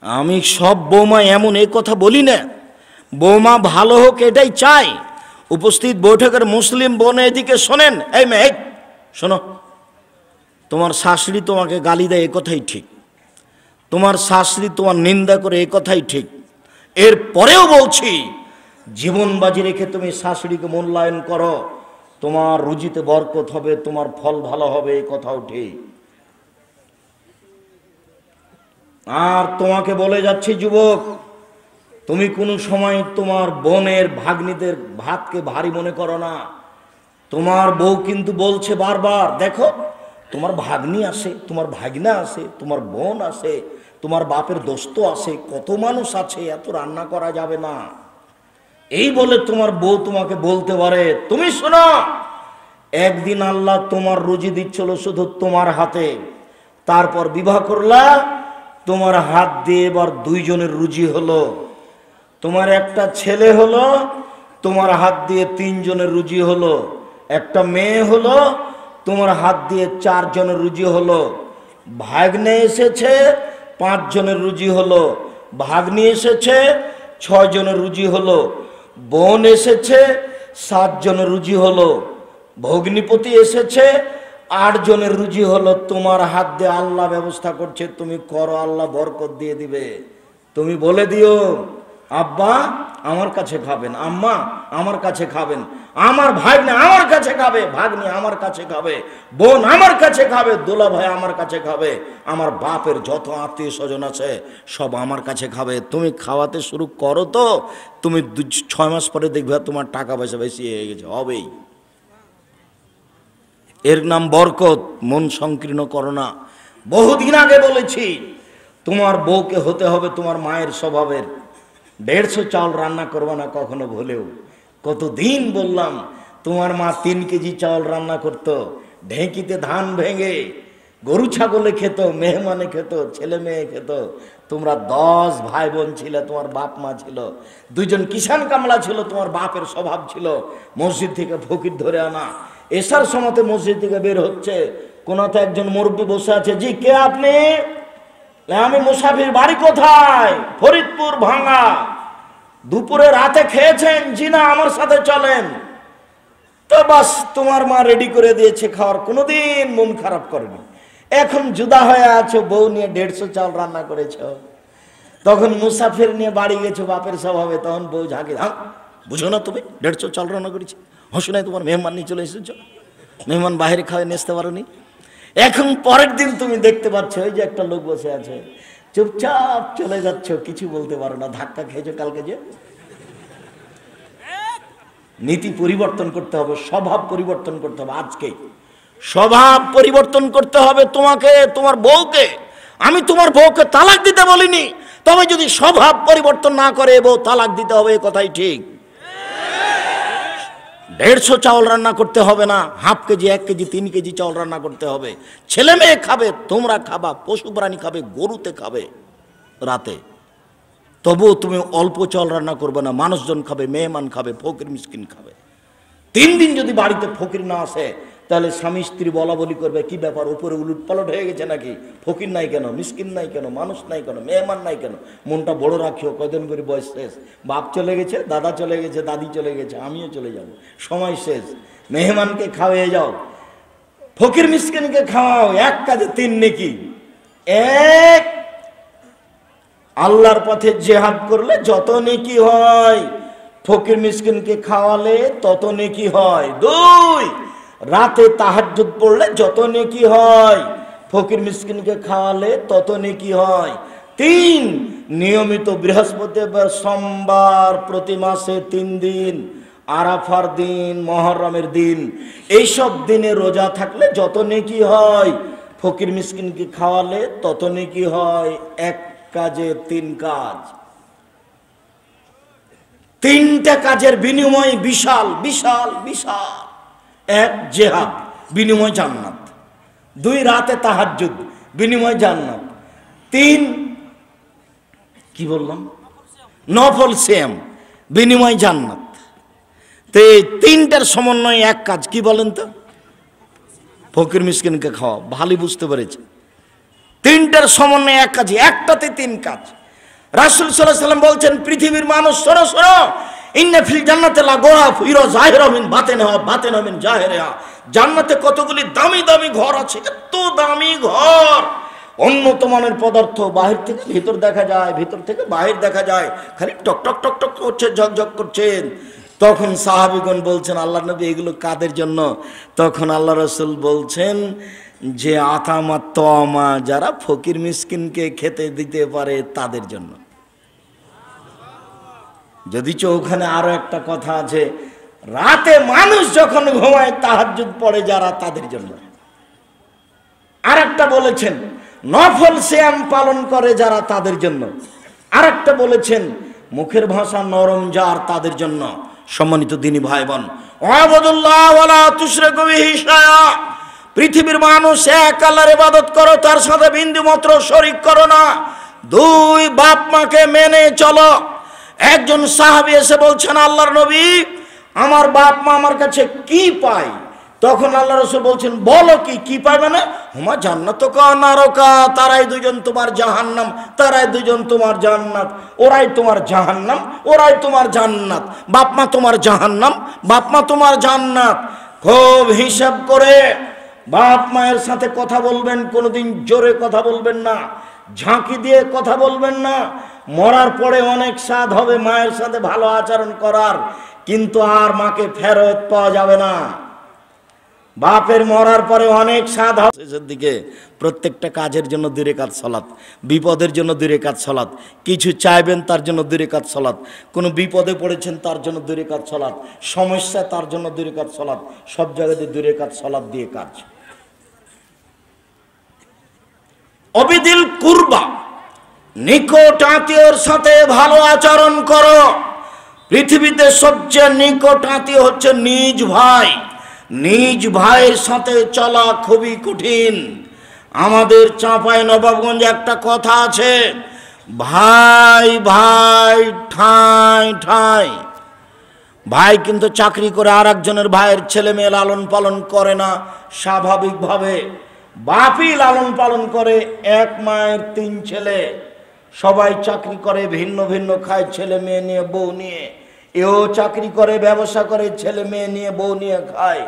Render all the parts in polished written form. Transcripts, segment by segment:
আমি সব বৌমা এমন এই কথা বলি না, বৌমা ভালো হোক এটাই চাই। উপস্থিত বৈঠকের মুসলিম বোন এদিকে শোনেন, এই মেয়ে শোনো, তোমার শাশুড়ি তোমাকে গালি দেয় এ কথাই ঠিক, তোমার শাশুড়ি তোমার নিন্দা করে এ কথাই ঠিক, এরপরেও বলছি জীবন বাজি রেখে তুমি শাশুড়িকে মূল্যায়ন করো, তোমার রুজিতে বরকত হবে, তোমার ফল ভালো হবে, এই কথাও ঠিক। আর তোমাকে বলে যাচ্ছি যুবক, তুমি কোনো সময় তোমার বোনের ভাগ্নিদের ভাতকে ভারী মনে করো না। তোমার বউ কিন্তু বলছে বারবার, দেখো তোমার ভাগ্নি আছে, তোমার ভাগনা আছে, তোমার বোন আছে, তোমার বাপের দোস্ত আছে, কত মানুষ আছে, এত রান্না করা যাবে না, এই বলে তোমার বউ তোমাকে বলতে পারে। তুমি শোনো, একদিন আল্লাহ তোমার রুজি দিচ্ছিল শুধু তোমার হাতে, তারপর বিবাহ করলা, তোমার হাত দিয়ে এবার দুইজনের রুজি হলো, তোমার একটা ছেলে হলো, তোমার হাত দিয়ে তিনজনের রুজি হলো, একটা মেয়ে হলো, তোমার হাত দিয়ে চারজনের রুজি হলো, ভাগ্নে এসেছে 5 জনের রুজি হলো, ভাগ্নি এসেছে 6 জনের রুজি হলো, বোন এসেছে 7 জনের রুজি হলো, ভগ্নিপতি এসেছে 8 জনের রুজি হলো। তোমার হাত দিয়ে আল্লাহ ব্যবস্থা করছে, তুমি করো, আল্লাহ বরকত দিয়ে দিবে। তুমি বলে দিও, আব্বা আমার কাছে খাবেন, আম্মা আমার কাছে খাবেন, আমার ভাগ্নে আমার কাছে খাবে, ভাগ্নি আমার কাছে খাবে, বোন আমার কাছে খাবে, দোলা ভাই আমার কাছে খাবে, আমার বাপের যত আত্মীয় স্বজন আছে সব আমার কাছে খাবে। তুমি খাওয়াতে শুরু করো, তো তুমি 6 মাস পরে দেখবে তোমার টাকা পয়সা বেশি হয়ে গেছে, হবেই। এর নাম বরকত, মন সংকীর্ণ করো না। বহুদিন আগে বলেছি, তোমার বউকে হতে হবে তোমার মায়ের স্বভাবের। 150 চাউল রান্না করবে না কখনো ভুলেও। কতদিন বললাম, তোমার মা 3 কেজি চাউল রান্না করত, ঢেঁকিতে ধান ভেঙে, গরু ছাগলে খেত, মেহমানে খেত, ছেলে মেয়ে খেত। তোমরা 10 ভাই বোন ছিলে, তোমার বাপ মা ছিল, 2 জন কিষান কামলা ছিল, তোমার বাপের স্বভাব ছিল মসজিদ থেকে ফকির ধরে আনা। এসার সময়তে মসজিদ থেকে বের হচ্ছে, কোনাতে একজন মুরব্বী বসে আছে, জি কে আপনি? আমি মুসাফির, বাড়ি কোথায়? ফরিদপুর ভাঙ্গা। দুপুরে রাতে খেয়েছেন? জি না, আমার সাথে চলেন। তো বাস, তোমার মা রেডি করে দিয়েছে খাওয়ার, কোনোদিন মন খারাপ করেনি। এখন জুদা হয়ে আছো, বউ নিয়ে 150 চাল রান্না করেছ, তখন মুসাফির নিয়ে বাড়ি গেছো বাপের স্বভাবে, তখন বউ ঝাঁকে, বুঝো না তুমি 150 চাল রান্না করেছি, হসু নাই তোমার মেহমান নিয়ে চলে এসেছ, মেহমান বাইরে খাওয়াই নিয়ে আসতে পারোনি। এখন পরের দিন তুমি দেখতে পাচ্ছ ওই যে একটা লোক বসে আছে, চুপচাপ চলে যাচ্ছ, কিছু বলতে পারো না, ধাক্কা খেয়েছো কালকে যে। নীতি পরিবর্তন করতে হবে, স্বভাব পরিবর্তন করতে হবে, আজকে স্বভাব পরিবর্তন করতে হবে তোমাকে, তোমার বউকে। আমি তোমার বউকে তালাক দিতে বলিনি, তবে যদি স্বভাব পরিবর্তন না করে বউ তালাক দিতে হবে, এ কথাই ঠিক। 150 চাউল রান্না করতে হবে না, হাফ কেজি 1 কেজি 3 কেজি চাউল রান্না করতে হবে। ছেলে মেয়ে খাবে, তোমরা খাবা, পশু প্রাণী খাবে, গরুতে খাবে রাতে, তবুও তুমি অল্প চাল রান্না করবে না, মানুষজন খাবে, মেহমান খাবে, ফকির মিসকিন খাবে। 3 দিন যদি বাড়িতে ফকির না আসে, তাহলে স্বামী স্ত্রী বলা বলি করবে, কি ব্যাপার, উপরে উলুট পালট হয়ে গেছে নাকি, ফকির নাই কেন, মিসকিন নাই কেন, মানুষ নাই কেন, মেহমান নাই কেন। মনটা বড় রাখিও, কয়দিন করে বয়স শেষ, বাপ চলে গেছে, দাদা চলে গেছে, দাদি চলে গেছে, আমিও চলে যাব, সময় শেষ। মেহমানকে খাওয়াই যাও, ফকির মিসকিনকে খাওয়াও, 1 কাজে 3 নেকি। 1, আল্লাহর পথে জিহাদ করলে যত নেকি হয়, ফকির মিসকিনকে খাওয়ালে তত নেকি হয়। 2, রাতে তাহাজ্জুদ পড়লে যত নেকি হয়, ফকির মিসকিনকে খাওয়ালে তত নেকি হয়। 3, নিয়মিত বৃহস্পতিবার, সোমবার, প্রতি মাসে 3 দিন, আরাফার দিন, মুহররমের দিন, এইসব দিনে রোজা থাকলে যত নেকি হয়, ফকির মিসকিনকে খাওয়ালে তত নেকি হয়। 1 কাজে 3 কাজ, 3টা কাজের বিনিময় বিশাল বিশাল বিশাল। 1, জিহাদ, বিনিময় জান্নাত। 2, রাতে তাহাজ্জুদ, বিনিময় জান্নাত। 3, কি বললাম, নফল সিয়াম, বিনিময় জান্নাত। তো এই 3টার সমন্বয়ে 1 কাজ, কি বলেন তো? ফকির মিসকিনকে খাওয়া। ভালোই বুঝতে পেরেছে, 3টার সমন্বয়ে 1 কাজ, একটাতে 3 কাজ। রাসূল সাল্লাল্লাহু আলাইহি ওয়াসাল্লাম বলছেন, পৃথিবীর মানুষ শোনো শোনো, ইন্না ফিল জান্নাতি লা গোরাফ ইরা যাহিরা মিন বাতিনহা বাতিনা মিন জাহিরিহা। জান্নাতে কতগুলি দামি দামি ঘর আছে, এত দামি ঘর, উন্নত মানের পদার্থ, বাহির থেকে ভিতর দেখা যায়, ভিতর থেকে বাহির দেখা যায়, খালি টক টক টক টক করছে, ঝকঝক করছেন। তখন সাহাবীগণ বলছেন, আল্লাহর নবী এগুলো কাদের জন্য? তখন আল্লাহ রাসূল বলছেন যে আতামা তমা, যারা ফকির মিসকিনকে খেতে দিতে পারে তাদের জন্য। যদিচ ওখানে আরো একটা কথা আছে, রাতে মানুষ যখন ঘুমায় তাহাজ্জুদ পড়ে যারা, তাদের জন্য। আর একটা বলেছেন নফল সিয়াম পালন করে যারা, তাদের জন্য। আর একটা বলেছেন মুখের ভাষা নরম যার, তাদের জন্য। সম্মানিত দিনী ভাই বোন, ওয়াবুদুল্লাহ ওয়ালা তুশরিকু বিহি শাইআ, পৃথিবীর মানুষ এক আল্লাহর ইবাদত করো, তার সাথে বিন্দু মাত্র শরীক করো না। দুই, বাপ মাকে মেনে চলো। একজন সাহাবী এসে বলছেন, আল্লাহর নবী আমার বাপ মা আমার কাছে কি পায়? তখন আল্লাহ রাসূল বলছেন, বলো কি পায়? মানে হুমা জান্নাতুকা নারকা, তারাই দুজন তোমার জাহান্নাম, তারাই দুজন তোমার জান্নাত, ওরাই তোমার জাহান্নাম, ওরাই তোমার জান্নাত। বাপ মা তোমার জাহান্নাম, বাপ মা তোমার জান্নাত। খুব হিসাব করে বাপ মায়ের সাথে কথা বলবেন, কোনোদিন জোরে কথা বলবেন না, ঝাঁকি দিয়ে কথা বলবেন না। মরার পরে অনেক স্বাদ হবে মায়ের সাথে ভালো আচরণ করার, কিন্তু আর মাকে ফেরত পাওয়া যাবে না। বাপের মরার পরে অনেক স্বাদ হবে। শেষের দিকে প্রত্যেকটা কাজের জন্য 2 রাকাত সালাত, বিপদের জন্য 2 রাকাত সালাত, কিছু চাইবেন তার জন্য 2 রাকাত সালাত, কোনো বিপদে পড়েছেন তার জন্য 2 রাকাত সালাত, সমস্যা তার জন্য 2 রাকাত সালাত, সব জায়গাতে 2 রাকাত সালাত দিয়ে কাজ। অবিদিল কুরবা, নিকট আত্মীয়র সাথে ভালো আচরণ করো। পৃথিবীতে সবচেয়ে নিকট আত্মীয় হচ্ছে নিজ ভাই। নিজ ভাইয়ের সাথে চলা খুবই কঠিন। আমাদের চাঁপাই নবাবগঞ্জে একটা কথা আছে, ভাই ভাই ঠাঁই ঠাঁই। ভাই কিন্তু চাকরি করে আর একজনের ভাইয়ের ছেলে মেয়ে লালন পালন করে না স্বাভাবিকভাবে, বাপই লালন পালন করে। এক মায়ের 3 ছেলে, সবাই চাকরি করে, ভিন্ন ভিন্ন খায়, ছেলে মেয়ে নিয়ে বউ নিয়ে। এও চাকরি করে, ব্যবসা করে, ছেলে মেয়ে নিয়ে বউ নিয়ে খায়।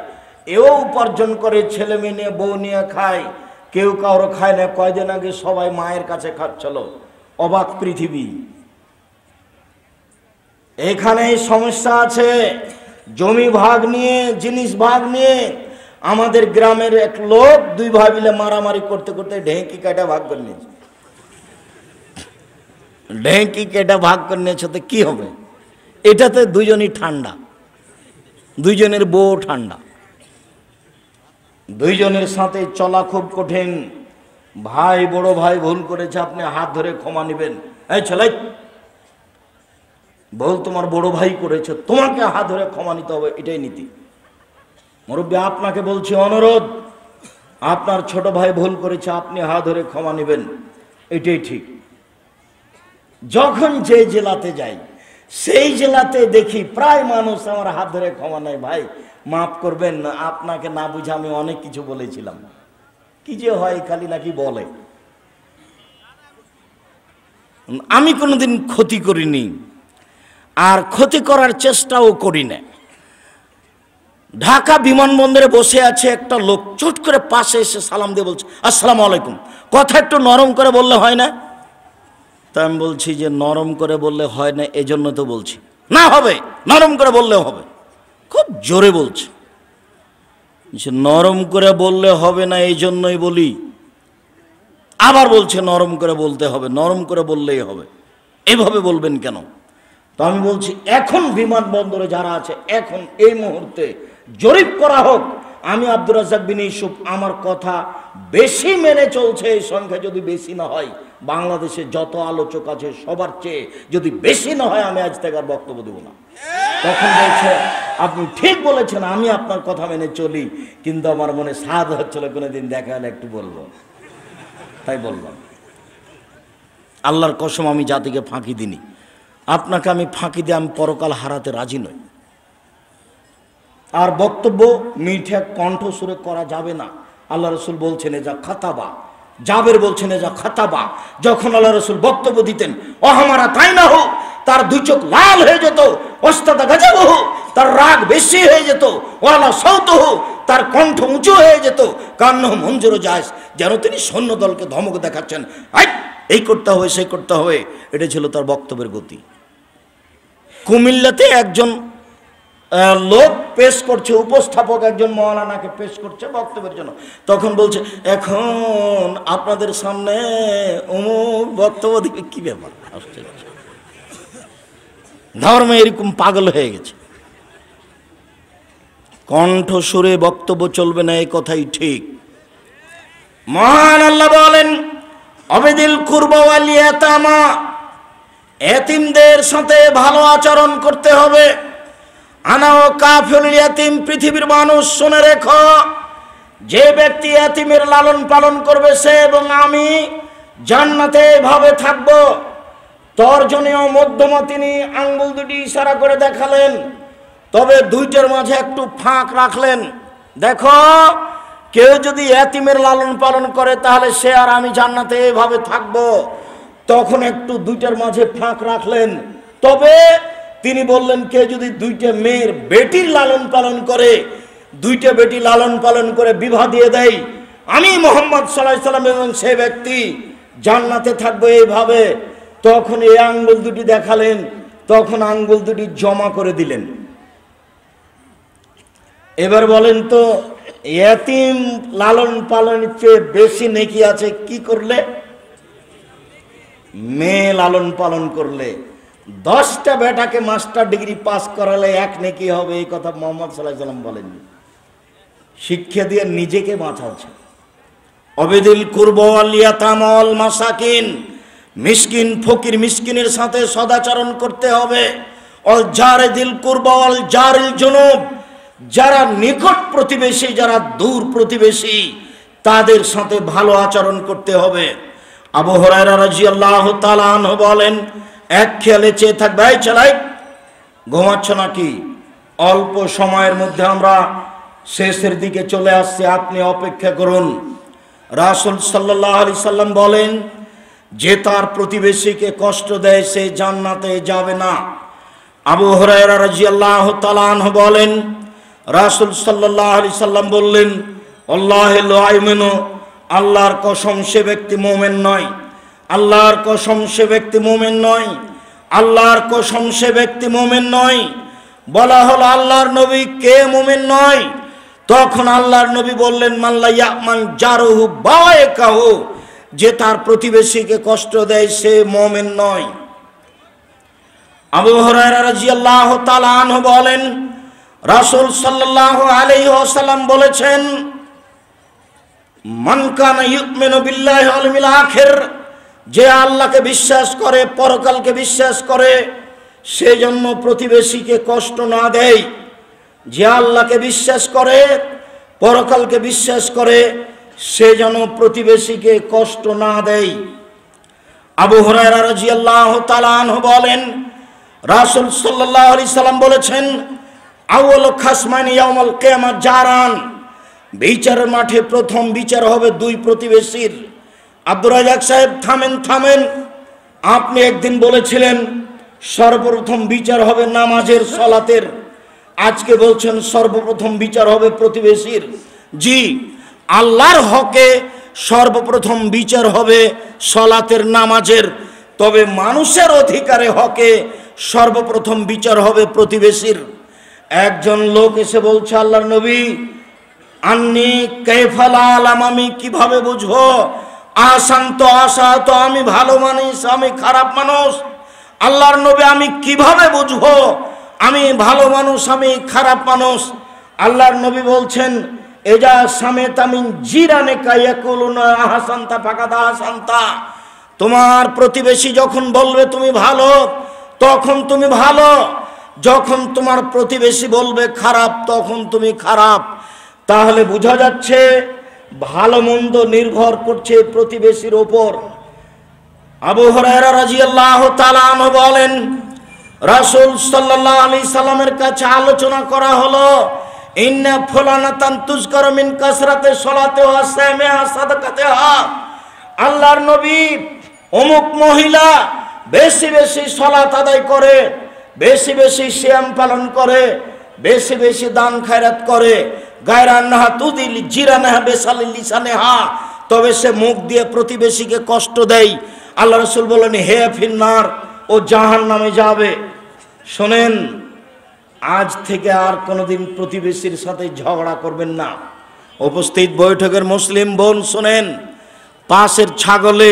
এও উপার্জন করে, ছেলে মেয়ে নিয়ে বউ নিয়ে খায়। কেউ কারো খায় না। কয়দিন আগে সবাই মায়ের কাছে খাচ্ছিল। অবাক পৃথিবী। এখানে সমস্যা আছে, জমি ভাগ নিয়ে, জিনিস ভাগ নিয়ে। আমাদের গ্রামের এক লোক 2 ভাই মিলে মারামারি করতে করতে ঢেঁকি কাটা ভাগ করে নিয়েছে। ঢেঁকি কেটা ভাগ করে নিয়েছে তো কি হবে? এটাতে দুজনই ঠান্ডা, দুইজনের বউ ঠান্ডা, দুইজনের সাথে চলা খুব কঠিন। ভাই বড় ভাই ভুল করেছে, আপনি হাত ধরে ক্ষমা নেবেন। এই ছেলে, ভুল তোমার বড় ভাই করেছে, তোমাকে হাত ধরে ক্ষমা নিতে হবে, এটাই নীতি। মুরব্বী আপনাকে বলছি, অনুরোধ, আপনার ছোট ভাই ভুল করেছে, আপনি হাত ধরে ক্ষমা নেবেন, এটাই ঠিক। যখন যে জেলাতে যাই, সেই জেলাতে দেখি প্রায় মানুষ আমার হাত ধরে ক্ষমা নেয়। ভাই মাফ করবেন, আপনাকে না বুঝে আমি অনেক কিছু বলেছিলাম। কি যে হয়, খালি নাকি বলে। আমি কোনোদিন ক্ষতি করিনি, আর ক্ষতি করার চেষ্টাও করি না। ঢাকা বিমানবন্দরে বসে আছে একটা লোক, চট করে পাশে এসে সালাম দিয়ে বলছে, আসসালামু আলাইকুম। কথা একটু নরম করে বললে হয় না? তা আমি বলছি যে নরম করে বললে হয় না, এজন্য তো বলছি। না হবে, নরম করে বললেও হবে। খুব জোরে বলছে, নরম করে বললে হবে না, এই জন্যই বলি। আবার বলছে নরম করে বলতে হবে, নরম করে বললেই হবে, এভাবে বলবেন কেন? তো আমি বলছি, এখন বিমানবন্দরে যারা আছে, এখন এই মুহূর্তে জরিপ করা হোক। আমি আব্দুর রাজ্জাক বিন ইউসুফ, আমার কথা বেশি মেনে চলছে। এই সংখ্যা যদি বেশি না হয়, বাংলাদেশে যত আলোচক আছে সবার চেয়ে যদি বেশি না হয়, আমি আজ থেকে আর বক্তব্য দেব না। তখন বলছে, আপনি ঠিক বলেছেন, আমি আপনার কথা মেনে চলি, কিন্তু আমার মনে সাধ হচ্ছিল কোনোদিন দেখা হলে একটু বলবো, তাই বললাম। আল্লাহর কসম, আমি জাতিকে ফাঁকি দিনি। আপনাকে আমি ফাঁকি দিয়ে আমি পরকাল হারাতে রাজি নই। আর বক্তব্য মিঠে কণ্ঠস্বরে করা যাবে না। আল্লাহ রসুল বলছেন, যা খাতাবা জাবের বলছেন এজা খাতাবা, যখন আল্লাহ রাসূল বক্তব্য দিতেন, অহামারা তাই না হোক, তার দুই চোখ লাল হয়ে যেত, ওস্তাদা গাজাবহ, তার রাগ বেশি হয়ে যেত, ওয়ালা সৌতহ, তার কণ্ঠ উঁচু হয়ে যেত, কান্নহ মঞ্জুর জায়েজ, যেন তিনি সৈন্য দলকে ধমক দেখাচ্ছেন, এই করতে হবে সেই করতে হবে। এটা ছিল তার বক্তব্যের গতি। কুমিল্লাতে একজন লোক পেশ করছে, উপস্থাপক একজন মাওলানাকে পেশ করছে বক্তব্যের জন্য, তখন বলছে এখন আপনাদের সামনে অমুক বক্তব্য দিবে। কি ব্যাপার, ধর্ম এরকম পাগল হয়ে গেছে। কণ্ঠ সুরে বক্তব্য চলবে না, এই কথাই ঠিক। মহান আল্লাহ বলেন অবেদিল কুরবা ওয়াল ইয়াতামা, এতিমদের সাথে ভালো আচরণ করতে হবে। আনা ও কাফিলুল ইয়াতিম, পৃথিবীর মানুষ শুনে রেখো, যে ব্যক্তি এতিমের লালন পালন করবে সে এবং আমি জান্নাতে ভাবে থাকব। তর্জনীয় মধ্যমা তিনি আঙ্গুল দুটি ইশারা করে দেখালেন, তবে দুইটার মাঝে একটু ফাঁক রাখলেন। দেখো, কেউ যদি এতিমের লালন পালন করে তাহলে সে আর আমি জান্নাতে এভাবে থাকব। তখন একটু দুইটার মাঝে ফাঁক রাখলেন, তবে তিনি বললেন কেউ যদি দুইটা মেয়ের বেটির লালন পালন করে, দুইটা বেটি লালন পালন করে বিবাহ দিয়ে দেয়, আমি মুহাম্মদ সাল্লাল্লাহু আলাইহি সাল্লাম এবং সে ব্যক্তি জান্নাতে থাকবো এইভাবে। তখন এই আঙ্গুল দুটি দেখালেন, তখন আঙ্গুল দুটি জমা করে দিলেন। এবার বলেন তো, এতিম লালন পালনের চেয়ে বেশি নেকি আছে কি করলে? মেয়ে লালন পালন করলে। 10টা বেটাকে মাস্টার ডিগ্রি পাস করালে এক নেকি হবে, এই কথা মুহাম্মদ সাল্লাল্লাহু আলাইহি সাল্লাম বলেননি। শিক্ষা দিয়ে নিজেকে বাঁচাচ্ছে। অবেদিল কুরবা ওয়াল ইয়াতামা ওয়াল মাসাকিন, মিসকিন ফকির মিসকিনের সাথে সদাচরণ করতে হবে। অল জারিদিল কুরবা ওয়াল জারিল জুনুব, যারা নিকট প্রতিবেশী যারা দূর প্রতিবেশী তাদের সাথে ভালো আচরণ করতে হবে। আবু হুরায়রা রাদিয়াল্লাহু তাআলা আনহু বলেন, এক খেয়ালে চেয়ে থাকবে, এই চালাই ঘুমাচ্ছ নাকি? অল্প সময়ের মধ্যে আমরা শেষের দিকে চলে আসছি, আপনি অপেক্ষা করুন। রাসূল সাল্লাল্লাহু আলাইহি সাল্লাম বলেন, যে তার প্রতিবেশীকে কষ্ট দেয় সে জান্নাতে যাবে না। আবু হুরায়রা রাদিয়াল্লাহু তাআলা আনহু বলেন, রাসূল সাল্লাল্লাহু আলাইহি সাল্লাম বললেন, আল্লাহে লা ইউমিনু, আল্লাহর কসম সে ব্যক্তি মুমিন নয়, আল্লাহর কসম সে ব্যক্তি মুমিন নয়, আল্লাহর কসম সে ব্যক্তি মুমিন নয়। বলা হলো আল্লাহর নবী কে মুমিন নয়? তখন আল্লাহর নবী বললেন, মাল্লা ইয়ামান জারুহু বায়কাহু, যে তার প্রতিবেশীকে কষ্ট দেয় সে মুমিন নয়। আবু হুরায়রা রাদিয়াল্লাহু তাআলা আনহু বলেন, রাসূল সাল্লাল্লাহু আলাইহি ওয়াসাল্লাম বলেছেন, মান কানা ইউমিনু বিল্লাহি ওয়াল ইয়াউমিল আখির, যে আল্লাহকে বিশ্বাস করে পরকালকে বিশ্বাস করে সে জন্য প্রতিবেশীকে কষ্ট না দেয়। যে আল্লাহকে বিশ্বাস করে পরকালকে বিশ্বাস করে সে যেন প্রতিবেশীকে কষ্ট না দেয়। আবু হুরায়রা রাদিয়াল্লাহু তাআলা আনহু বলেন, রাসূল সাল্লাল্লাহু আলাইহি সাল্লাম বলেছেন, আউয়ালু খাসমানি ইয়াউমাল কিয়ামাহ জারান, বিচারের মাঠে প্রথম বিচার হবে দুই প্রতিবেশীর। আব্দুর রাজ্জাক সাহেব থামেন, আপনি একদিন বলেছিলেন সর্বপ্রথম বিচার হবে নামাজের সালাতের, আজকে বলছেন সর্বপ্রথম বিচার হবে প্রতিবেশীর। জি, আল্লাহর হকে সর্বপ্রথম বিচার হবে সালাতের নামাজের, তবে মানুষের অধিকারে হকে সর্বপ্রথম বিচার হবে প্রতিবেশীর। একজন লোক এসে বলছে, আল্লাহর নবী আন্নি কাইফা লা আলাম, আমি কিভাবে বুঝবো? আসান্ত আশা তো আমি ভালো মানুষ আমি খারাপ মানুষ। আল্লাহর নবী আমি কিভাবে বুঝবো আমি ভালো মানুষ আমি খারাপ মানুষ? আল্লাহর নবী বলছেন, এজা সামেতা মিন জিরানিকা ইয়াকুলুনা আহসানতা ফাকাদ আহসানতা, তোমার প্রতিবেশী যখন বলবে তুমি ভালো তখন তুমি ভালো, যখন তোমার প্রতিবেশী বলবে খারাপ তখন তুমি খারাপ। তাহলে বোঝা যাচ্ছে ভালো মন্দ নির্ভর করছে প্রতিবেশীর ওপর। আবু হুরায়রা রাদিয়াল্লাহু তাআলা আনহু বলেন, রাসূল সাল্লাল্লাহু আলাইহি সাল্লামের কাছে আলোচনা করা হলো, ইন্না ফুলানাতান তুযকারু মিন কাসরাতি সালাতিহা সামিআ সাদাকাতিহা, আল্লাহর নবী অমুক মহিলা বেশি বেশি সালাত আদায় করে, বেশি বেশি সিয়াম পালন করে, বেশি বেশি দান খায়রাত করে, গায়রান্নাহা তুদিল জিরানাহা বেসালিল লিসানেহা, তবে সে মুখ দিয়ে প্রতিবেশীকে কষ্ট দেয়, আল্লাহ রাসূল বলেন হে ফিন্নার, ও জাহান্নামে যাবে। শোনেন, আজ থেকে আর কোনোদিন প্রতিবেশীর সাথে ঝগড়া করবেন না। উপস্থিত বৈঠকের মুসলিম বোন শোনেন, পাশের ছাগলে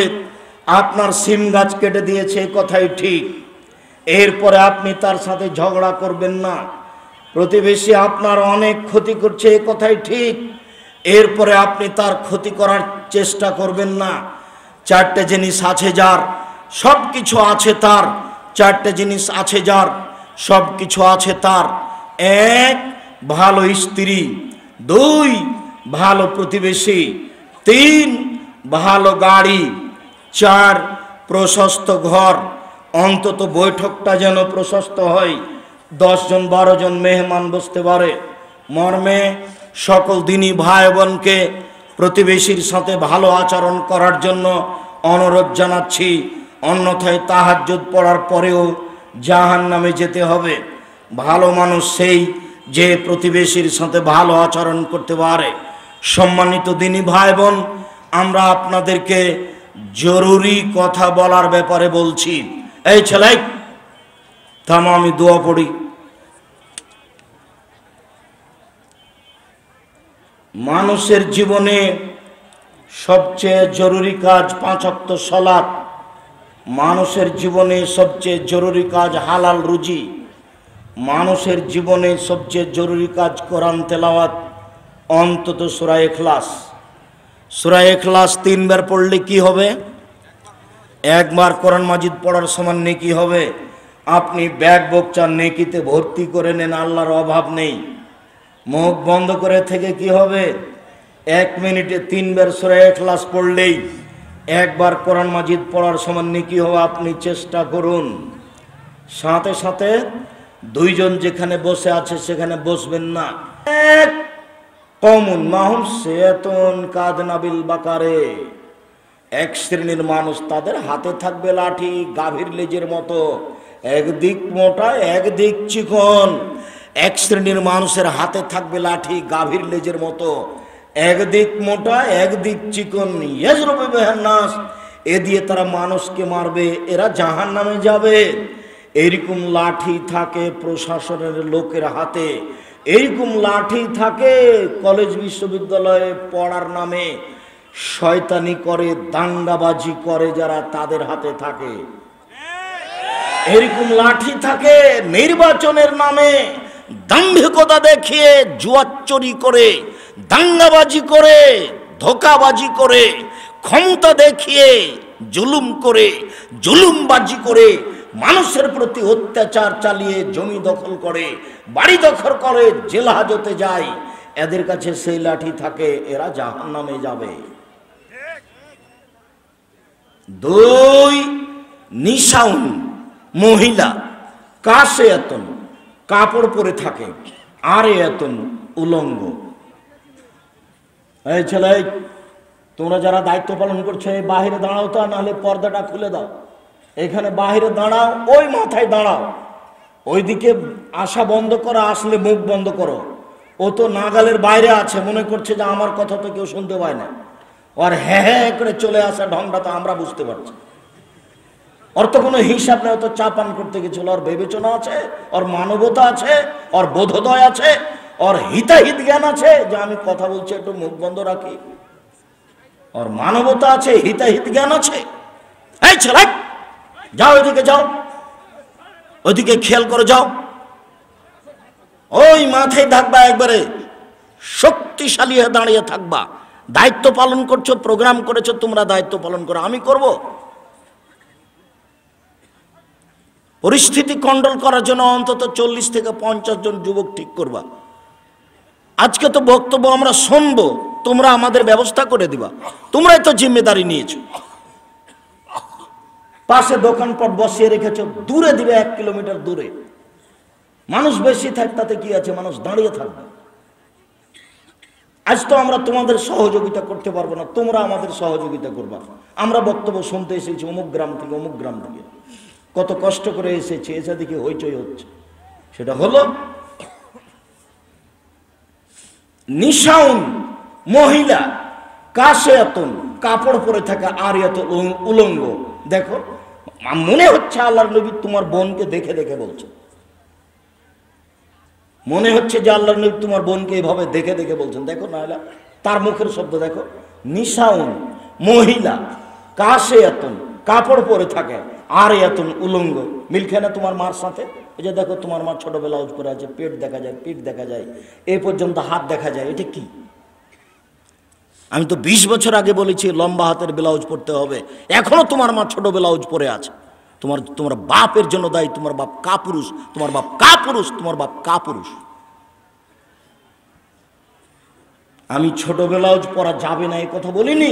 আপনার সিম গাছ কেটে দিয়েছে, কথাই ঠিক, এরপরে আপনি তার সাথে ঝগড়া করবেন না। প্রতিবেশী আপনার অনেক ক্ষতি করছে, এ কথাই ঠিক, এরপরে আপনি তার ক্ষতি করার চেষ্টা করবেন না। চারটে জিনিস আছে যার, সব কিছু আছে তার, চারটে জিনিস আছে যার, সব কিছু আছে তার। এক, ভালো স্ত্রী, দুই, ভালো প্রতিবেশী, তিন, ভালো গাড়ি, চার, প্রশস্ত ঘর। অন্তত বৈঠকটা যেন প্রশস্ত হয়, 10 জন 12 জন মেহমান বসতে পারে। মর্মে সকল দিনী ভাই বোনকে প্রতিবেশীর সাথে ভালো আচরণ করার জন্য অনুরোধ জানাচ্ছি, অন্যথায় তাহাজ্জুদ পড়ার পরেও জাহান্নামে যেতে হবে। ভালো মানুষ সেই যে প্রতিবেশীর সাথে ভালো আচরণ করতে পারে। সম্মানিত দিনী ভাই বোন, আমরা আপনাদেরকে জরুরি কথা বলার ব্যাপারে বলছি। এই ছেলে থামো, আমি দোয়া পড়ি। মানুষের জীবনে সবচেয়ে জরুরি কাজ 5 ওয়াক্ত সালাত। মানুষের জীবনে সবচেয়ে জরুরি কাজ হালাল রুজি। মানুষের জীবনে সবচেয়ে জরুরি কাজ কোরআন তেলাওয়াত, অন্তত সূরা ইখলাস। সূরা ইখলাস 3 বার পড়লে কি হবে? একবার কোরআন মাজিদ পড়ার সমান নেকি হবে। আপনি ব্যাগ বকচা নেকিতে ভর্তি করে নেন, আল্লাহর অভাব নেই। মুখ বন্ধ করে থেকে কি হবে? 1 মিনিটে 3 বার সূরা ইখলাস পড়লেই একবার কোরআন মাজিদ পড়ার সমান নেকি হবে। আপনি চেষ্টা করুন। সাথে সাথে 2 জন যেখানে বসে আছে সেখানে বসবেন না। এক কওমুন মাহুম শায়াতুন কাদনাবিল বাকারে, এক শ্রেণীর মানুষ, তাদের হাতে থাকবে লাঠি গাভীর লেজের মতো, একদিক মোটা একদিক চিকন। এক শ্রেণীর মানুষের হাতে থাকবে লাঠি গাভীর লেজের মতো, একদিক মোটা একদিক চিকন। ইয়াজরুবু বিহান নাস, এ দিয়ে তারা মানুষকে মারবে, এরা জাহান্নামে যাবে। এরকম লাঠি থাকে প্রশাসনের লোকের হাতে, এইরকম লাঠি থাকে কলেজ বিশ্ববিদ্যালয়ে পড়ার নামে শয়তানি করে দাঙ্গাবাজি করে যারা, তাদের হাতে থাকে। এরকম লাঠি থাকে নির্বাচনের নামে দাম্ভিকতা দেখিয়ে জুয়াচুরি করে, দাঙ্গাবাজি করে, ধোঁকাবাজি করে, ক্ষমতা দেখিয়ে জুলুম করে, জুলুমবাজি করে, মানুষের প্রতি অত্যাচার চালিয়ে জমি দখল করে, বাড়ি দখল করে, জেল হাজতে যায়। এদের কাছে সেই লাঠি থাকে, এরা জাহান্নামে যাবে। 2, নিশাউন মহিলা, কাশে এতন কাপড় পরে থাকে, আর এতন উলঙ্গ। এই ছেলে, তোমরা যারা দায়িত্ব পালন করছো এই বাহিরে দাঁড়াও তো, নাহলে পর্দাটা খুলে দাও। এখানে বাহিরে দাঁড়াও, ওই মাথায় দাঁড়াও, ওইদিকে আসা বন্ধ করো, আসলে মুখ বন্ধ করো। ও তো নাগালের বাইরে আছে, মনে করছে যে আমার কথা তো কেউ শুনতে পায় না। আর হ্যাঁ হ্যাঁ করে চলে আসা ঢংটা তো আমরা বুঝতে পারছি। ওর তো কোনো হিসাব নেই, তো চা পান করতে গেছিল। ওর বিবেচনা আছে, ওর মানবতা আছে, ওর বোধোদয় আছে, ওর হিতাহিত জ্ঞান আছে যে আমি কথা বলছি একটু মুখ বন্ধ রাখি। ওর মানবতা আছে, হিতাহিত জ্ঞান আছে। এই ছেলে, যাও ওইদিকে, যাও ওইদিকে, খেয়াল করে যাও। ওই মাথায় থাকবা, একবারে শক্তিশালী হয়ে দাঁড়িয়ে থাকবা। দায়িত্ব পালন করছো, প্রোগ্রাম করেছো, তোমরা দায়িত্ব পালন করো, আমি করব। পরিস্থিতি কন্ট্রোল করার জন্য অন্তত 40 থেকে 50 জন যুবক ঠিক করবা। আজকে তো বক্তব্য আমরা শুনবো, তোমরা আমাদের ব্যবস্থা করে দিবা, তোমরাই তো জিম্মেদারি নিয়েছো। পাশে দোকানপাট বসিয়ে রেখেছো, দূরে দিবে 1 কিলোমিটার দূরে। মানুষ বেশি থাক, তাতে কি আছে, মানুষ দাঁড়িয়ে থাকবে। আজ তো আমরা তোমাদের সহযোগিতা করতে পারবো না, তোমরা আমাদের সহযোগিতা করবা। আমরা বক্তব্য শুনতে এসেছি অমুক গ্রাম থেকে অমুক গ্রাম থেকে, কত কষ্ট করে এসেছে, এসে দিকে হইচই হচ্ছে। সেটা হলো নিশাউন, মহিলা, কাশেয়াতুন, কাপড় পরে থাকা, আরিয়াতুল, উলঙ্গ। দেখো, মনে হচ্ছে আল্লাহর নবী তোমার বোনকে দেখে দেখে বলছে, মনে হচ্ছে যে আল্লাহর নবী তোমার বোনকে এইভাবে দেখে দেখে বলছেন। দেখো না, তার মুখের শব্দ দেখো, নিশাউন, মহিলা, কাশেয়াতুন, কাপড় পরে থাকে, আরিয়াতুন, উলঙ্গ। মিলছে না তোমার মার সাথে? এই যে দেখো তোমার মা ছোট ব্লাউজ পরে আছে, পেট দেখা যায়, পিঠ দেখা যায়, এই পর্যন্ত হাত দেখা যায়। এটা কি? আমি তো 20 বছর আগে বলেছি লম্বা হাতের ব্লাউজ পরতে হবে, এখনো তোমার মা ছোট ব্লাউজ পরে আছে। তোমার বাপের জন্য দায়ী, তোমার বাপ কাপুরুষ, তোমার বাপ কাপুরুষ, তোমার বাপ কাপুরুষ। আমি ছোট ব্লাউজ পরা যাবে না এই কথা বলিনি।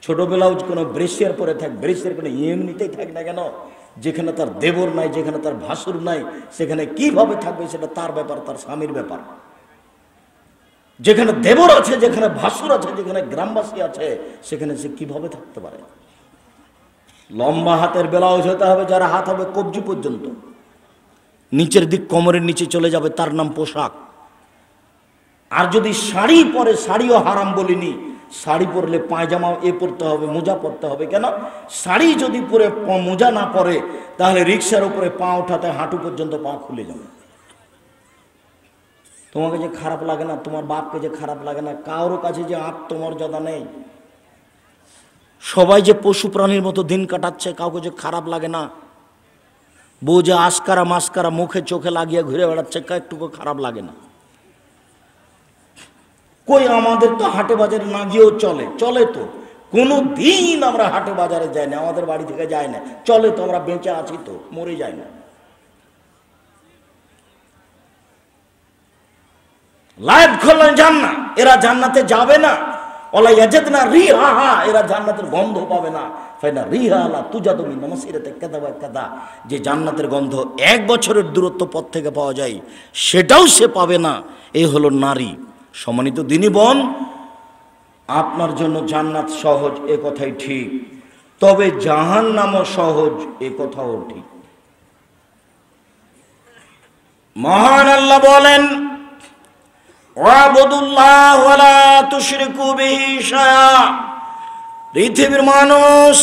ছোট ব্লাউজ কোনো ব্রেসিয়ার পরে থাক, ব্রেসিয়ার কোনো এমনিতেই থাক না কেন, যেখানে তার দেবর নাই, যেখানে তার ভাসুর নাই, সেখানে কিভাবে থাকবে সেটা তার ব্যাপার, তার স্বামীর ব্যাপার। যেখানে দেবর আছে, যেখানে ভাসুর আছে, যেখানে গ্রামবাসী আছে, সেখানে সে কিভাবে থাকতে পারে? লম্বা হাতের ব্লাউজ হতে হবে, যার হাত হবে কবজি পর্যন্ত, নিচের দিক কোমরের নিচে চলে যাবে, তার নাম পোশাক। আর যদি শাড়ি পরে, শাড়িও হারাম বলিনি, শাড়ি পরলে পায়জামা পরতে হবে, মোজা পরতে হবে। কেন? শাড়ি যদি পরে মোজা না পরে, তাহলে রিক্সার উপরে পা ওঠাতে হাঁটু পর্যন্ত পা খুলে যাবে। তোমাকে যে খারাপ লাগে না, তোমার বাপকে যে খারাপ লাগে না, কারোর কাছে যে আত্মমর্যাদা নেই, সবাই যে পশু প্রাণীর মতো দিন কাটাচ্ছে, কাউকে যে খারাপ লাগে না, বউ যে আস্কারা মাস্কারা মুখে চোখে লাগিয়ে ঘুরে বেড়াচ্ছে, একটুকু খারাপ লাগে না। কই আমাদের তো হাটে বাজারে না গিয়েও চলে, চলে তো। কোনো দিন আমরা হাটে বাজারে যাই না, আমাদের বাড়ি থেকে যাই না, চলে তো, আমরা বেঁচে আছি তো, মরে যাই না। লাইফ খোলেন জান্নাত, এরা জান্নাতে যাবে না। ওলা ইয়াজিদনা রিহা, এরা জান্নাতের গন্ধ পাবে না। ফাইনা রিহা লা তুজাদু মিন মাসিরাতি কাযা ওয়া কাযা, যে জান্নাতের গন্ধ 1 বছরের দূরত্ব পথ থেকে পাওয়া যায়, সেটাও সে পাবে না। এই হলো নারী। সম্মানিত দিনী বোন, আপনার জন্য জান্নাত সহজ এ কথাই ঠিক, তবে জাহান্নামও সহজ এ কথাও ঠিক। মহান আল্লাহ বলেন, ওয়াবুদুল্লাহ ওয়ালা তুশরিকু বিহি শাইআ, পৃথিবীর মানুষ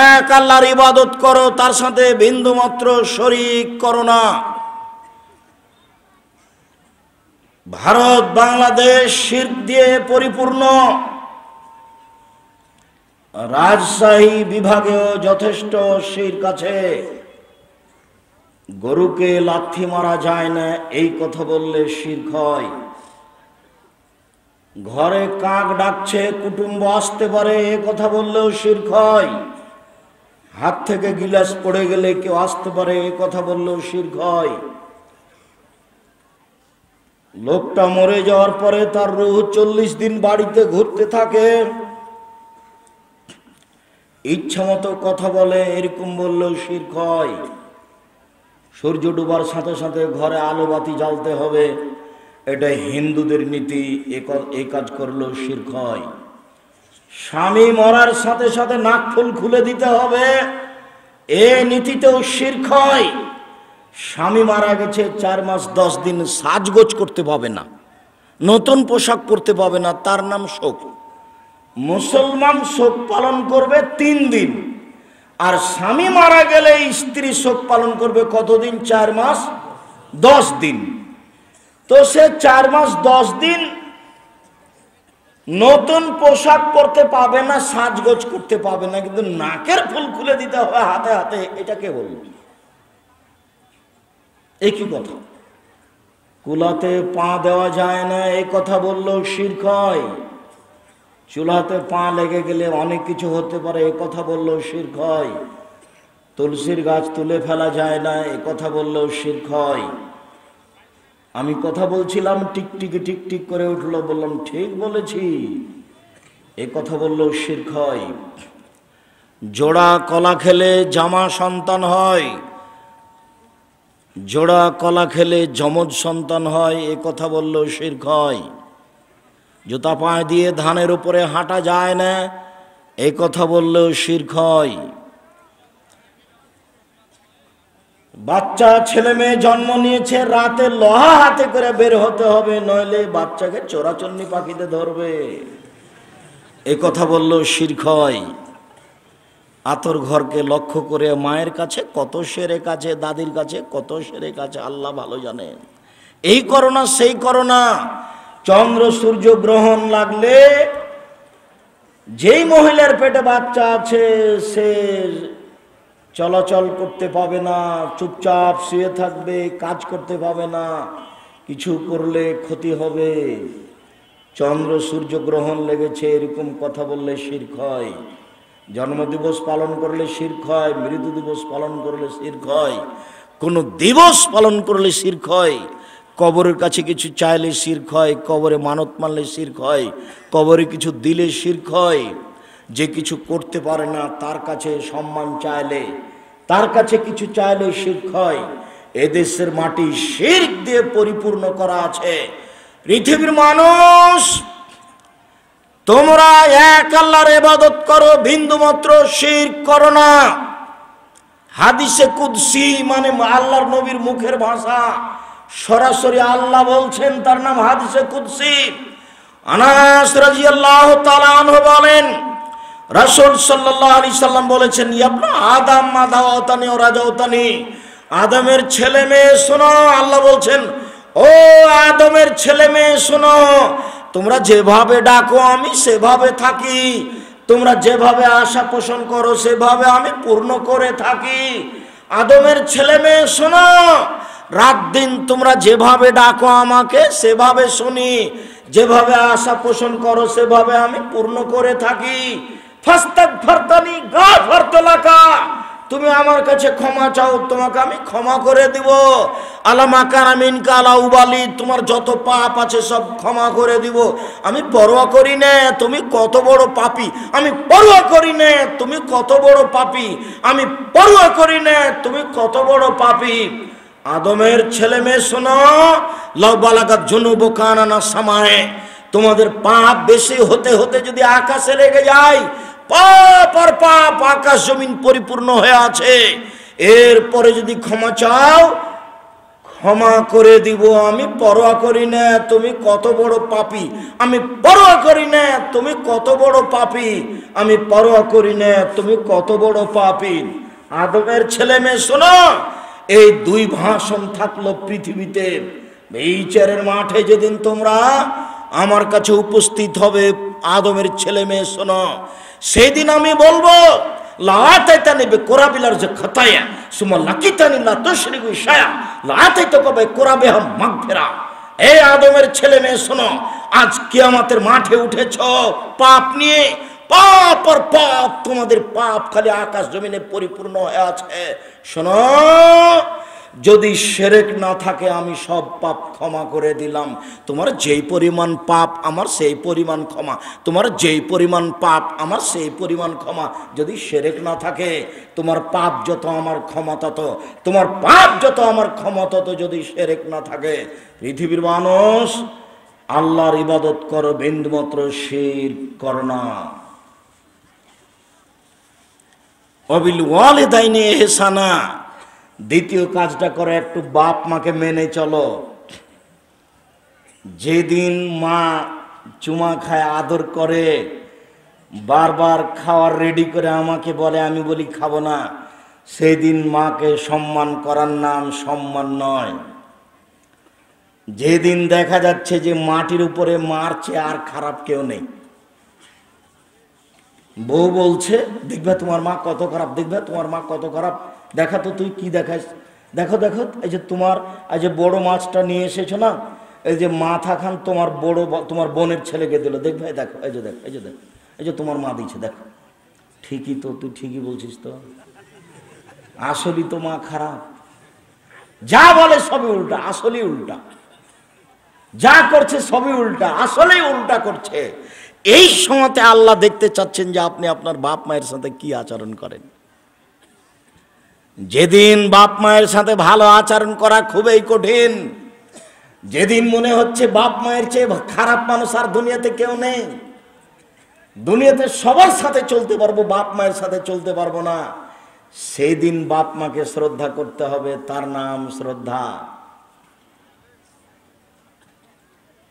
এক আল্লাহর ইবাদত করো, তার সাথে বিন্দুমাত্র শরীক করো না। ভারত বাংলাদেশ শিরক দিয়ে পরিপূর্ণ, রাজশাহী বিভাগেও যথেষ্ট শিরক আছে। গরুকে লাথি মারা যায় না এই কথা বললে শিরক হয়। ঘরে কাক ডাকছে, কুটুম্ব আসতে পারে এ কথা বললেও শিরক হয়। হাত থেকে গিলাস পড়ে গেলে কেউ আসতে পারে এ কথা বললেও শিরক হয়। লোকটা মরে যাওয়ার পরে তার রূহ 40 দিন বাড়িতে ঘুরতে থাকে, ইচ্ছা মতো কথা বলে, এরকম বললেও শিরক হয়। সূর্য ডুবার সাথে সাথে ঘরে আলো বাতি জ্বালতে হবে, এটা হিন্দুদের নীতি, এই কাজ করলেও শিরক হয়। স্বামী মরার সাথে সাথে নাকফুল খুলে দিতে হবে, এ নীতিতেও শিরক হয়। স্বামী মারা গেছে 4 মাস 10 দিন সাজগোজ করতে পাবে না, নতুন পোশাক পরতে পাবে না, তার নাম শোক। মুসলমান শোক পালন করবে 3 দিন, আর স্বামী মারা গেলে স্ত্রী শোক পালন করবে কতদিন? 4 মাস 10 দিন। তো সে 4 মাস 10 দিন নতুন পোশাক পরতে পাবে না, সাজগোজ করতে পাবে না, কিন্তু নাকের ফুল খুলে দিতে হবে হাতে হাতে। এটা কে বলল? একই কথা। কুলাতে পা দেওয়া যায় না এই কথা বললেও শিরক হয়। চুলাতে পা লেগে গেলে অনেক কিছু হতে পারে এ কথা বললেও শিরক হয়। তুলসীর গাছ তুলে ফেলা যায় না এ কথা বললেও শিরক হয়। আমি কথা বলছিলাম, টিকটিকি টিকটিক করে উঠলো, বললাম ঠিক বলেছি, এ কথা বললেও শিরক হয়। জোড়া কলা খেলে জামা সন্তান হয়, জোড়া কলা খেলে যমজ সন্তান হয় এ কথা বললেও শিরক হয়। জুতা পায়ে দিয়ে ধানের উপরে হাঁটা যায় না, এই কথা বললেও শিরক হয়। বাচ্চা ছেলে মেয়ে জন্ম নিয়েছে, রাতে লোহা হাতে করে বের হতে হবে, নইলে বাচ্চাকে চোরাচন্নি পাখিতে ধরবে, এই কথা বললেও শিরক হয়। আতর ঘরকে লক্ষ্য করে মায়ের কাছে কত সেরেক আছে, দাদির কাছে কত সেরেক আছে, আল্লাহ ভালো জানেন। এই করো না সেই করো না। চন্দ্র সূর্য গ্রহণ লাগলে যেই মহিলার পেটে বাচ্চা আছে সে চলাচল করতে পাবে না, চুপচাপ শুয়ে থাকবে, কাজ করতে পাবে না, কিছু করলে ক্ষতি হবে। চন্দ্র সূর্য গ্রহণ লেগেছে এরকম কথা বললে শিরক হয়। জন্মদিবস পালন করলে শিরক হয়, মৃত্যু দিবস পালন করলে শিরক হয়, কোনো দিবস পালন করলে শিরক হয়। কবরের কাছে কিছু চাইলে শিরক হয়, কবরে মানত মানলে শিরক হয়, কবরে কিছু দিলে শিরক হয়। যে কিছু করতে পারে না তার কাছে সম্মান চাইলে, তার কাছে কিছু চাইলে শিরক হয়। এদেশের মাটি শিরক দিয়ে পরিপূর্ণ করা আছে। পৃথিবীর মানুষ, তোমরা এক আল্লাহর ইবাদত করো, বিন্দুমাত্র শিরক করো না। হাদিসে কুদসি মানে আল্লাহর নবীর মুখের ভাষা, সরাসরি আল্লাহ বলছেন, তার নাম হাদিসে কুদসি। আনাস রাদিয়াল্লাহু তাআলা আনহু বলেন, রাসূল সাল্লাল্লাহু আলাইহি সাল্লাম বলেছেন, ইবনা আদম মা দাওতানি ওয়া রাজাউতানি, আদমের ছেলে মেয়ে শোনো। আল্লাহ বলছেন, ও আদমের ছেলে মেয়ে শোনো, তোমরা যেভাবে ডাকো আমি সেভাবে থাকি, তোমরা যেভাবে আশা পোষণ করো সেভাবে আমি পূর্ণ করে থাকি। আদমের ছেলে মেয়ে শোনো, রাত দিন তোমরা যেভাবে ডাকো আমাকে সেভাবে শুনি, যেভাবে আশা পোষণ করো সেভাবে আমি পূর্ণ করে থাকি। ফাস্তাগফিরতানি গাফারতু লাকা, তুমি আমার কাছে ক্ষমা চাও, তোমাকে আমি ক্ষমা করে দিব। আলামা কারামিন কালা উবালি, তোমার যত পাপ আছে সব ক্ষমা করে দিব। আমি পরোয়া করি না তুমি কত বড় পাপী, আমি পরোয়া করি না তুমি কত বড় পাপী, আমি পরোয়া করি না তুমি কত বড় পাপী। আদমের ছেলে মেয়ে শোনো, লাউ বালাগাত জুনুবুকানা সামায়ে, তোমাদের পাপ বেশি হতে হতে যদি আকাশে লেগে যায়, পাপ আর পাপ আকাশ জমিন পরিপূর্ণ হয়ে আছে, এরপরে যদি ক্ষমা চাও ক্ষমা করে দিব। আমি পরোয়া করি না তুমি কত বড় পাপী, আমি পরোয়া করি না তুমি কত বড় পাপী, আমি পরোয়া করি না তুমি কত বড় পাপী। আদমের ছেলে মেয়ে শোনো, এই দুই ভাষণ থাকলো পৃথিবীতে। বিচারের মাঠে যেদিন তোমরা আমার কাছে উপস্থিত হবে, আদমের ছেলে মেয়ে শোনো, সেই দিন আমি বলবো, লাআতাইতানি বিকুরাবিলার যে খাতায়া সুমা লাকিতানি লা তুশরিকু শায়া লাআতাইতাকা বিকুরাবিহা মাগফিরা। এই আদমের ছেলে মেয়ে শোনো, আজ কিয়ামতের মাঠে উঠেছো পাপ নিয়ে, পাপ আর পাপ, তোমাদের পাপ খালি আকাশ জমিনে পরিপূর্ণ হয়ে আছে। শোনো, যদি শিরক না থাকে আমি সব পাপ ক্ষমা করে দিলাম। তোমার যেই পরিমাণ পাপ আমার সেই পরিমাণ ক্ষমা, তোমার যেই পরিমাণ পাপ আমার সেই পরিমাণ ক্ষমা। যদি শিরক না থাকে, তোমার পাপ যত আমার ক্ষমা তত, তোমার পাপ যত আমার ক্ষমা তত। যদি শিরক না থাকে, পৃথিবীর মানুষ আল্লাহর ইবাদত করো, বিন্দুমাত্র শিরক করো না। অবিল ওয়ালিদাইনি ইহসানা, দ্বিতীয় কাজটা করে একটু বাপ মাকে মেনে চলো। যেদিন মা চুমা খায়, আদর করে, বারবার খাওয়ার রেডি করে আমাকে বলে, আমি বলি খাবো না, সেই দিন মাকে সম্মান করার নাম সম্মান নয়। যেদিন দেখা যাচ্ছে যে মাটির উপরে মারছে আর খারাপ কেউ নেই, বউ বলছে দেখবে তোমার মা কত খারাপ, দেখবে তোমার মা কত খারাপ, দেখা তো তুই কি দেখাস, দেখো দেখো এই যে তোমার এই যে বড় মাছটা নিয়ে এসেছো না, এই যে মাথা খান তোমার বড় তোমার বোনের ছেলেকে দিল, দেখবে দেখো এই যে দেখো, এই যে দেখো, এই যে তোমার মা দিচ্ছে দেখো। ঠিকই তো, তুই ঠিকই বলছিস তো, আসলেই তো মা খারাপ। যা বলে সবই উল্টা, আসলেই উল্টা, যা করছে সবই উল্টা, আসলেই উল্টা করছে। এই সময়তে আল্লাহ দেখতে চাচ্ছেন যে আপনি আপনার বাপ মায়ের সাথে কি আচরণ করেন। যেদিন বাপ মায়ের সাথে ভালো আচরণ করা খুবই কঠিন, যেদিন মনে হচ্ছে বাপ মায়ের চেয়ে খারাপ মানুষ আর দুনিয়াতে কেউ নেই, দুনিয়াতে সবার সাথে চলতে পারবো, বাপ মায়ের সাথে চলতে পারবো না, সেই দিন বাপ মাকে শ্রদ্ধা করতে হবে, তার নাম শ্রদ্ধা।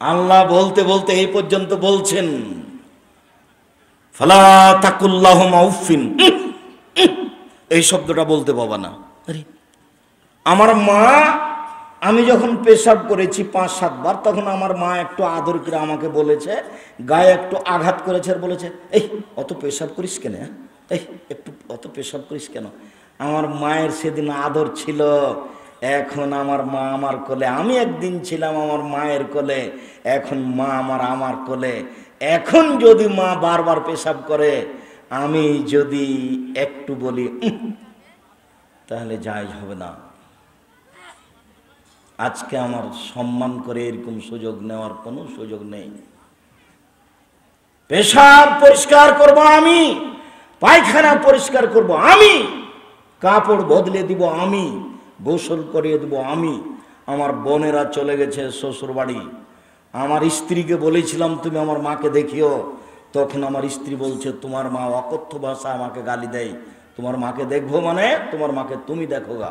আল্লাহ বলতে বলতে এই পর্যন্ত বলছেন, ফালা তাকুল্লাহুমা উফিন, এই শব্দটা বলতে পাবা না। আমার মা, আমি যখন পেশাব করেছি 5-7 বার, তখন আমার মা একটু আদর করে আমাকে বলেছে, গায়ে একটু আঘাত করেছে আর বলেছে, এই অত পেশাব করিস কেন, এই একটু অত পেশাব করিস কেন। আমার মায়ের সেদিন আদর ছিল। এখন আমার মা আমার কোলে, আমি একদিন ছিলাম আমার মায়ের কোলে, এখন মা আমার কোলে। এখন যদি মা বারবার পেশাব করে, আমি যদি একটু বলি তাহলে জায়েজ হবে না। আজকে আমার সম্মান করে এরকম সুযোগ নেওয়ার কোনো সুযোগ নেই। পেশাব পরিষ্কার করব আমি, পায়খানা পরিষ্কার করব আমি, কাপড় বদলে দিব আমি, গোসল করিয়ে দেব আমি। আমার বোনেরা চলে গেছে শ্বশুর বাড়ি, আমার স্ত্রীকে বলেছিলাম তুমি আমার মাকে দেখিও, তখন আমার স্ত্রী বলছে তোমার মা অকথ্য ভাষা আমাকে গালি দেয়, তোমার মাকে দেখবো মানে তোমার মাকে তুমি দেখো গা।